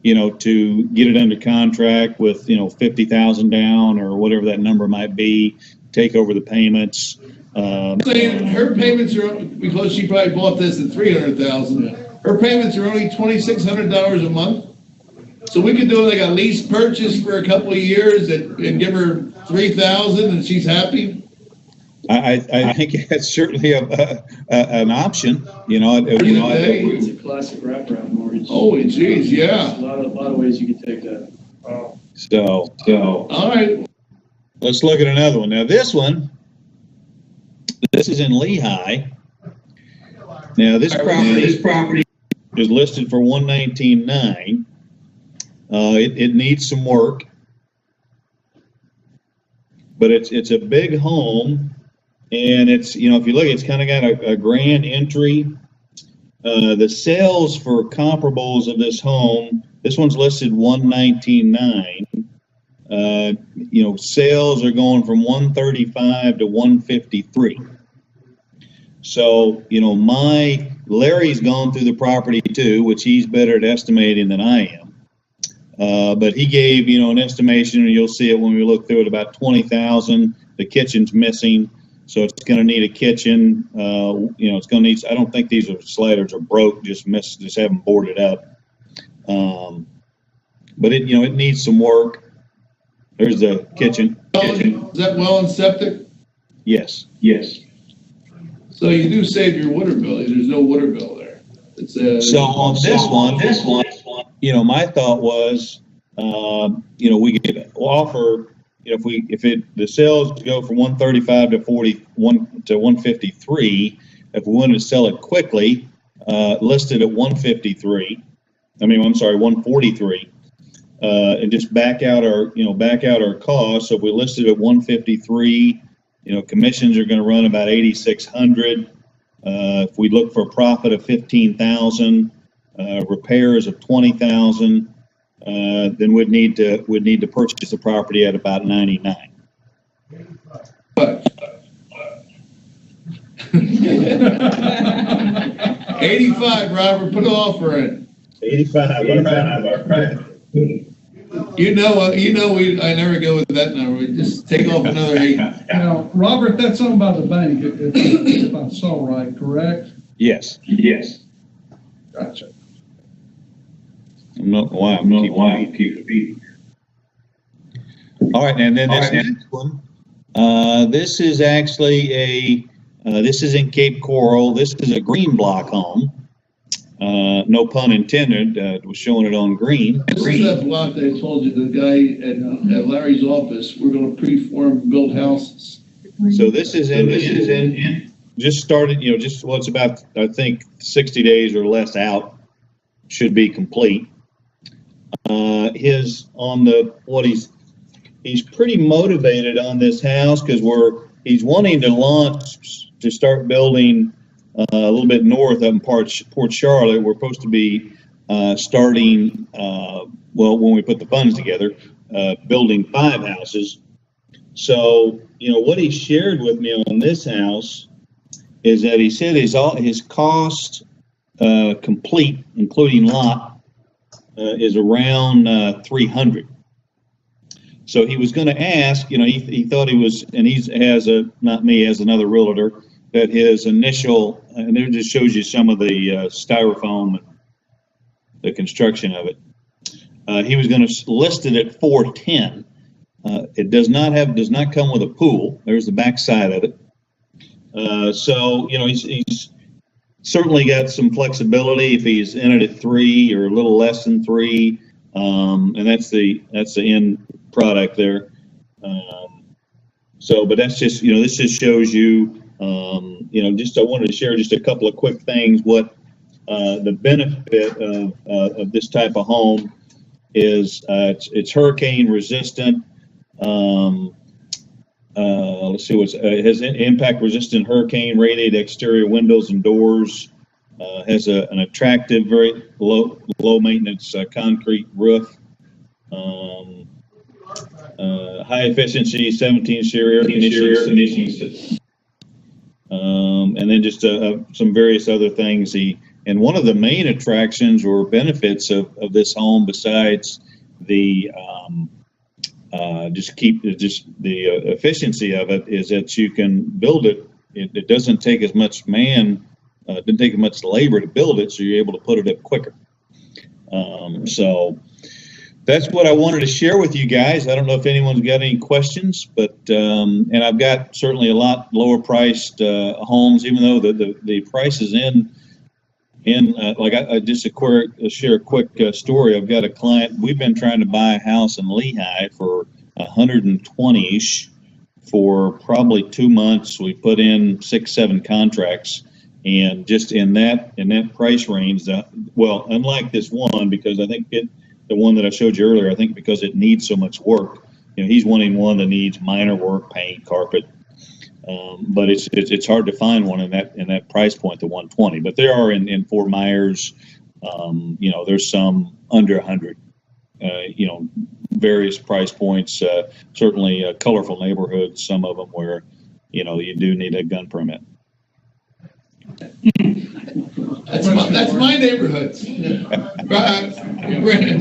to get it under contract with, 50,000 down or whatever that number might be, take over the payments. Saying her payments are, because she probably bought this at 300,000. Her payments are only $2,600 a month. So we could do like a lease purchase for a couple of years and give her 3,000 and she's happy. I think that's certainly an option. It's a classic wraparound mortgage. Holy jeez, yeah. A lot of ways you can take that. So All right. let's look at another one. Now this is in Lehigh. Now this property is listed for $119,900. It needs some work, but it's a big home, and it's, if you look, it's kind of got a grand entry. The sales for comparables of this home, this one's listed $119,900. Sales are going from 135 to 153. So, Larry's gone through the property too, which he's better at estimating than I am. But he gave, an estimation, and you'll see it when we look through it, about 20,000. The kitchen's missing, so it's going to need a kitchen. It's going to need, I don't think these sliders are broke, just haven't boarded up. But it needs some work. There's the kitchen. Is that well and septic? Yes. So you do save your water bill. There's no water bill there. It's So on this one, my thought was, we could offer, the sales go from 135 to 41 to 153. If we wanted to sell it quickly, listed at 143. 143. And just back out our costs. So if we listed at 153, commissions are going to run about 8,600. If we look for a profit of 15,000, repairs of 20,000, then we'd need to purchase the property at about 99. But 85, Robert, put an offer in. 85. I never go with that number. We just take off another 8. Now, Robert, that's owned by the bank, if I saw right, correct? Yes. Gotcha. I'm not keep repeating. All right, and then this next one. This is actually this is in Cape Coral. This is a green block home. No pun intended. Was showing it on green. This is that block that I told you, the guy at Larry's office, we're going to preform build houses. So this is in just started, it's about, I think, 60 days or less out, should be complete. What he's he's pretty motivated on this house because he's wanting to start building a little bit north up in Port Charlotte. We're supposed to be starting, when we put the funds together, building 5 houses. So, what he shared with me on this house is that he said his cost complete, including lot, is around 300. So he was going to ask, he thought he was, and has another realtor, that his initial, and it just shows you some of the styrofoam, and the construction of it. He was going to list it at 410. It does not come with a pool. There's the back side of it. So he's certainly got some flexibility if he's in it at 3 or a little less than 3, and that's the end product there. But that's just this just shows you I wanted to share just a couple of quick things. What the benefit of this type of home is. It's hurricane resistant. Let's see it has impact resistant hurricane rated exterior windows and doors. Has an attractive, very low maintenance concrete roof. High efficiency 17-series air conditioning system. And then just some various other things. And one of the main attractions or benefits of this home, besides the the efficiency of it, is that you can build it. It doesn't take as much didn't take as much labor to build it, so you're able to put it up quicker. So that's what I wanted to share with you guys. I don't know if anyone's got any questions, but and I've got certainly a lot lower priced homes, even though the prices I just share a quick story. I've got a client. We've been trying to buy a house in Lehigh for 120-ish for probably 2 months. We put in 6-7 contracts, and just in that price range. Unlike this one, because I think the one that I showed you earlier, I think because it needs so much work. He's wanting one that needs minor work, paint, carpet. But it's hard to find one in that price point, the 120. But there are in Fort Myers, there's some under 100. Various price points. Certainly colorful neighborhoods. Some of them where you do need a gun permit. That's my neighborhood.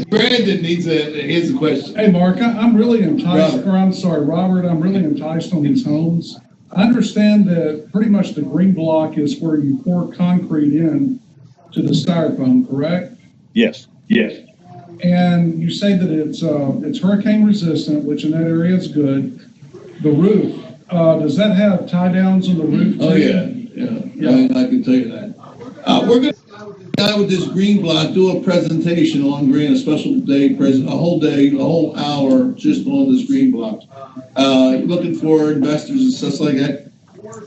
Brandon here's a question. Hey, Mark, I'm really enticed, Robert, I'm really enticed on these homes. I understand that pretty much the green block is where you pour concrete in to the styrofoam, correct? Yes. And you say that it's hurricane resistant, which in that area is good. The roof, does that have tie downs on the roof too? Oh yeah. I can tell you that. We're going to with this green block do a presentation on green, a special day a whole hour just on this green block. Looking for investors and stuff like that.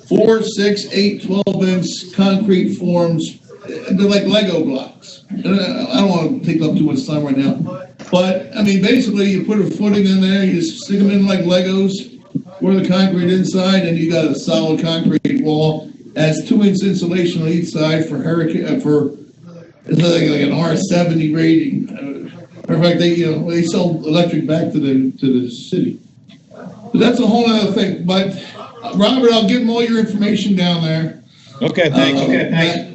4, 6, 8, 12-inch concrete forms. They're like Lego blocks. I don't want to take up too much time right now, but I mean, basically, you put a footing in there, you just stick them in like Legos, pour the concrete inside, and you got a solid concrete wall. Has 2-inch insulation on each side for it's like an R70 rating. In fact, they sell electric back to the city. But that's a whole other thing. But Robert, I'll give them all your information down there. Okay, thanks.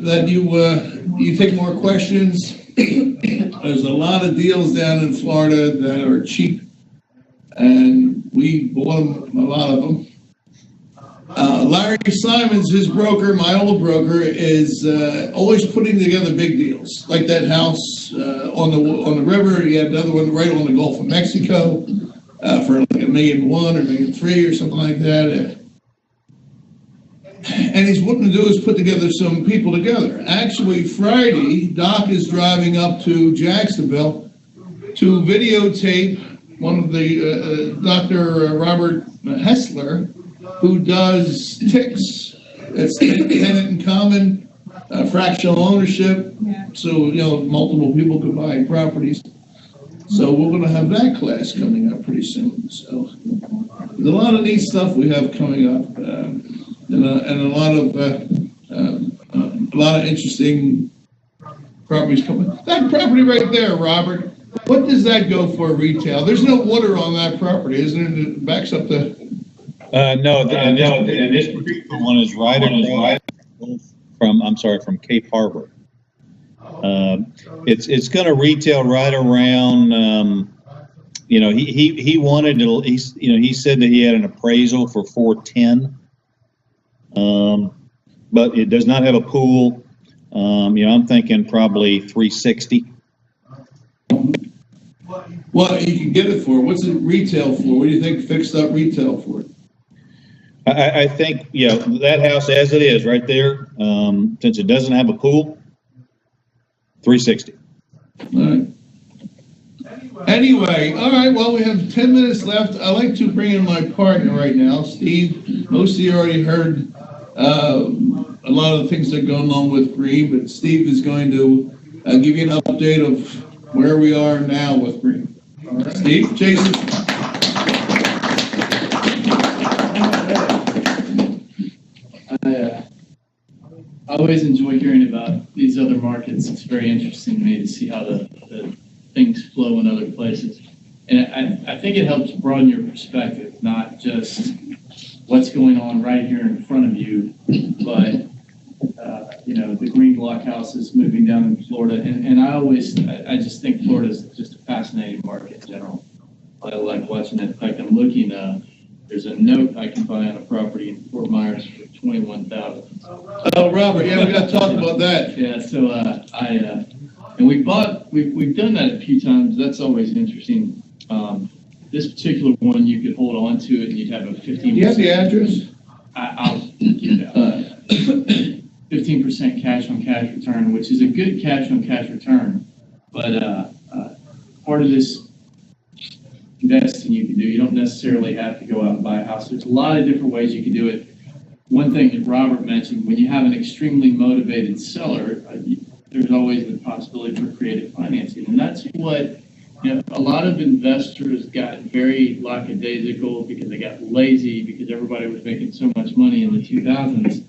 That you take more questions. There's a lot of deals down in Florida that are cheap, and we bought a lot of them. Larry Simons, his broker, my old broker, is always putting together big deals, like that house on the river. He had another one right on the Gulf of Mexico for like $1.1 million or $1.3 million or something like that. And he's wanting to do is put together some people together. Actually, Friday, Doc is driving up to Jacksonville to videotape one of the Dr. Robert Hessler, who does TICs. It's tenant in common, fractional ownership, so multiple people could buy properties. So we're gonna have that class coming up pretty soon, so. There's a lot of neat stuff we have coming up, and a lot of interesting properties coming. That property right there, Robert, what does that go for retail? There's no water on that property, isn't it? It backs up the. No, this particular one is right from Cape Harbor. It's going to retail right around. He wanted to. He said that he had an appraisal for 410. But it does not have a pool. I'm thinking probably 360. Well, you can get it for. What's it retail for? What do you think fixed up retail for? I think, that house as it is right there, since it doesn't have a pool, 360. All right. Anyway, all right, well, we have 10 minutes left. I'd like to bring in my partner right now, Steve. Most of you already heard a lot of the things that are going on with Green, but Steve is going to give you an update of where we are now with Green. All right. Steve, Jason. I always enjoy hearing about these other markets. It's very interesting to me to see how the things flow in other places. And I think it helps broaden your perspective, not just what's going on right here in front of you, but the green blockhouses moving down in Florida. And I just think Florida is just a fascinating market in general. I like watching it. In fact, I'm looking, there's a note I can buy on a property in Fort Myers for $21,000. Oh, Robert, yeah, we got to talk about that. Yeah, so and we've done that a few times. That's always interesting. This particular one, you could hold on to it and you'd have a 15%. Do you have the address? I'll give that. 15% cash on cash return, which is a good cash on cash return. But part of this investing you can do, you don't necessarily have to go out and buy a house. There's a lot of different ways you can do it. One thing that Robert mentioned, when you have an extremely motivated seller, there's always the possibility for creative financing. And that's what a lot of investors got very lackadaisical because they got lazy because everybody was making so much money in the 2000s.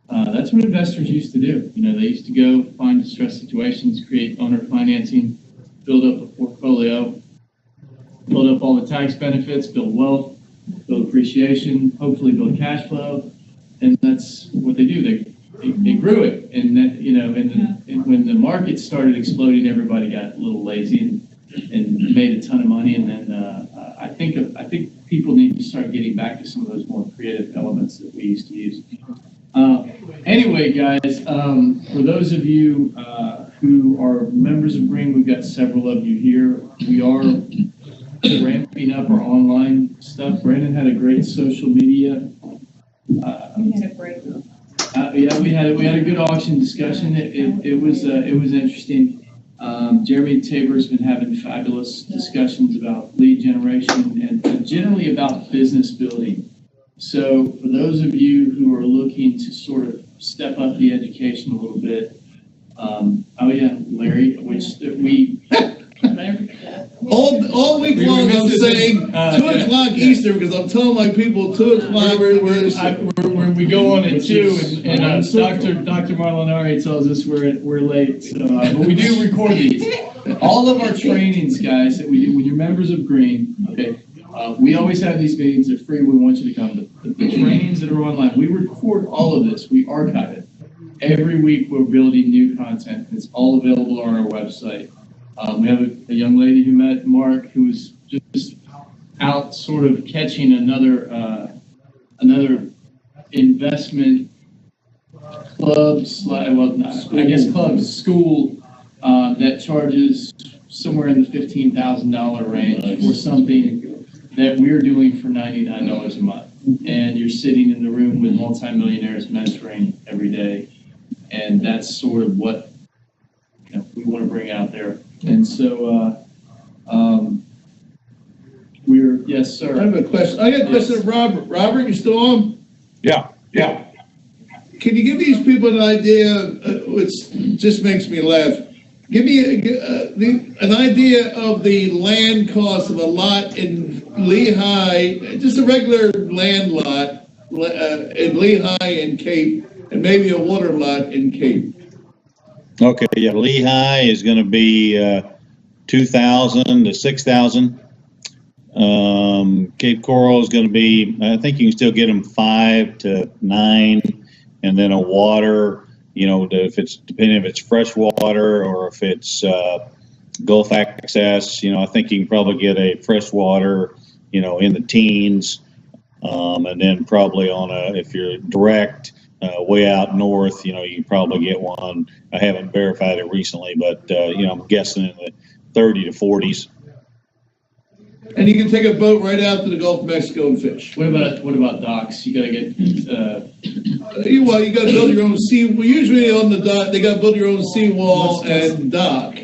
That's what investors used to do. They used to go find distressed situations, create owner financing, build up a portfolio, build up all the tax benefits, build wealth, build appreciation, hopefully build cash flow. And that's what they do. They grew it. And that, when the market started exploding, everybody got a little lazy and made a ton of money. And then I think people need to start getting back to some of those more creative elements that we used to use. Anyway, guys, for those of you who are members of Green, we've got several of you here. We are ramping up our online stuff. Brandon had a great social media. We had a break. Yeah, we had a good auction discussion. It was interesting. Jeremy Tabor's been having fabulous discussions about lead generation and generally about business building. So for those of you who are looking to sort of step up the education a little bit, Larry, which we all week long I'm saying 2 o'clock Eastern because I'm telling my people 2 o'clock. We go on at 2, and Dr. Marlinari tells us we're late. So, but we do record these. All of our trainings, guys, that we do when you're members of Green. Okay, we always have these meetings. They're free. We want you to come. The trainings that are online, we record all of this. We archive it. Every week we're building new content. It's all available on our website. We have a young lady who met Mark who was just out sort of catching another investment club, school that charges somewhere in the $15,000 range for something that we're doing for $99 a month. And you're sitting in the room with multimillionaires mentoring every day. And that's sort of what we want to bring out there. And so yes, sir. I have a question. I got a question of Robert. Robert, you still on? Yeah. Can you give these people an idea, which just makes me laugh? Give me an idea of the land cost of a lot in Lehigh, just a regular land lot in Lehigh and Cape, and maybe a water lot in Cape. Okay, yeah, Lehigh is going to be 2,000 to 6,000. Cape Coral is going to be, I think you can still get them 5 to 9, and then a water, if it's depending if it's fresh water or if it's Gulf access, I think you can probably get a fresh water, in the teens, and then probably if you're direct way out north, you can probably get one. I haven't verified it recently, but I'm guessing in the 30 to 40s. And you can take a boat right out to the Gulf of Mexico and fish. What about docks? You gotta get, you got to build your own usually on the dock, they got to build your own seawall and dock.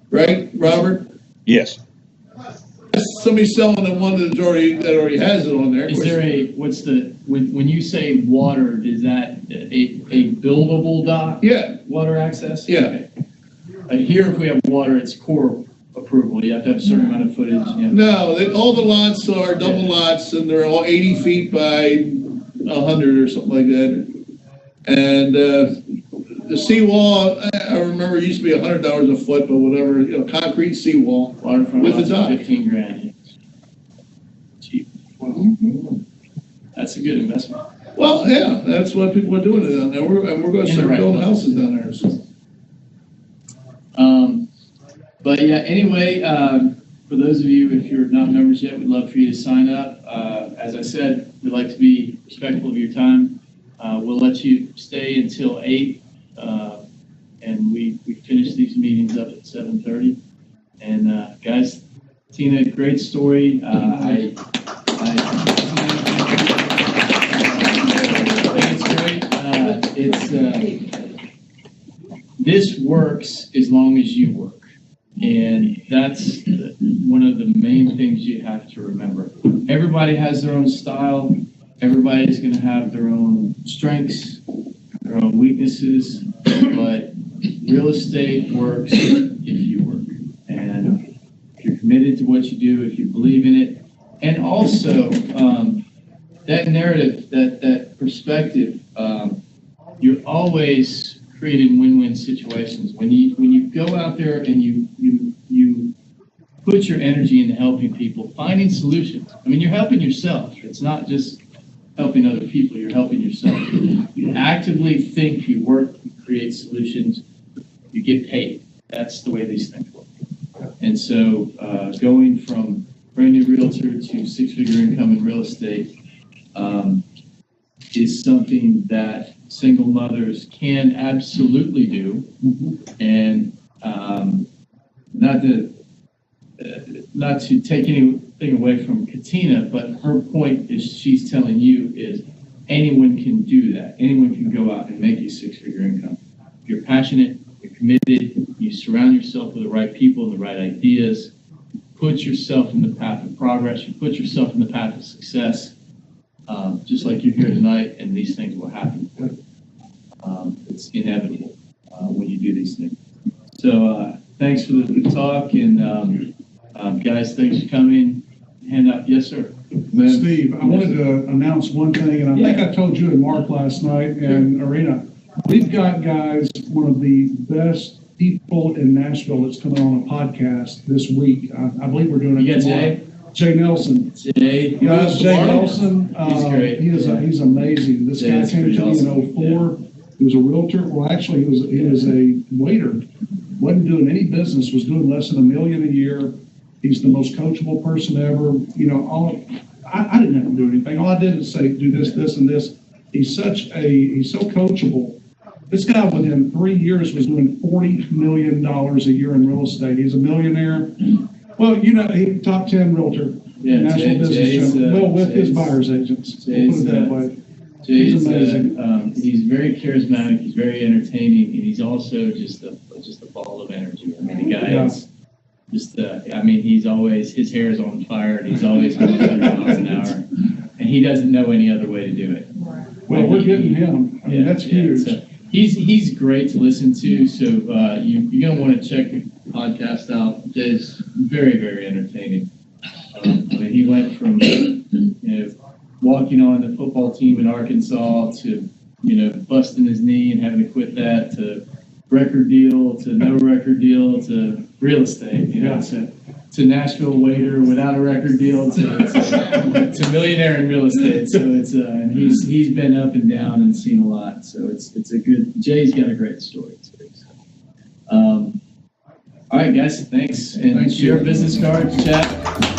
Right, Robert? Yes. Somebody's selling the one that already has it on there. Is there when you say water, is that a buildable dock? Yeah. Water access? Yeah. Okay. Here, if we have water, it's core approval. You have to have a certain amount of footage. No, all the lots are double lots, and they're all 80 feet by 100 or something like that. And the seawall, I remember it used to be $100 a foot, but whatever, concrete seawall with the dock. 15 grand. Cheap. That's a good investment. Well, yeah, that's what people are doing down there. We're going to start building houses down there. So. But yeah, anyway, for those of you, if you're not members yet, we'd love for you to sign up. As I said, we'd like to be respectful of your time. We'll let you stay until 8, and we finish these meetings up at 7:30. And guys, Tina, great story. I think it's great. This works as long as you work. And that's one of the main things you have to remember. Everybody has their own style. Everybody's going to have their own strengths, their own weaknesses, but real estate works if you work. And if you're committed to what you do, if you believe in it, and also that narrative, that perspective, you're always creating win-win situations. When you go out there and you put your energy into helping people, finding solutions. I mean, you're helping yourself. It's not just helping other people, you're helping yourself. You actively think, you work, you create solutions, you get paid. That's the way these things work. And so going from brand new realtor to six-figure income in real estate is something that single mothers can absolutely do. And not to take anything away from Catina, but her point is she's telling you is anyone can do that. Anyone can go out and make a six-figure income. If you're passionate, you're committed, you surround yourself with the right people and the right ideas, put yourself in the path of progress, you put yourself in the path of success, just like you're here tonight, and these things will happen. It's inevitable when you do these things. So thanks for the talk, and guys, thanks for coming. Hand up. Yes, sir. Steve, I wanted to announce one thing, and I think I told you and Mark last night in Arena. We've got guys, one of the best people in Nashville that's coming on a podcast this week. I believe we're doing it. You got Jay? Jay Nelson. Jay. Guys, Jay Nelson. He's great. He's amazing. This guy came to me in 04. He was a realtor. Well, actually, he was a waiter. Wasn't doing any business. Was doing less than $1 million a year. He's the most coachable person ever. I didn't have to do anything. All I did is say, do this, this, and this. He's so coachable. This guy within 3 years was doing $40 million a year in real estate. He's a millionaire. Well, he's top 10 realtor. National Business Journal. With his buyer's agents. We'll put it that way. He's amazing. He's very charismatic. He's very entertaining, and he's also just a ball of energy. I mean, the guy is just. He's always, his hair is on fire, and he's always going 100 miles an hour, and he doesn't know any other way to do it. Well, we're getting him. I mean, that's huge. He's great to listen to. So you're gonna want to check the podcast out. Jay's very, very entertaining. I mean, he went from walking on the football team in Arkansas to busting his knee and having to quit that, to record deal, to no record deal, to real estate. To Nashville waiter without a record deal, to millionaire in real estate. So it's and he's been up and down and seen a lot. So it's a good. Jay's got a great story too. All right, guys, thanks. And Thank share you. business cards, chat.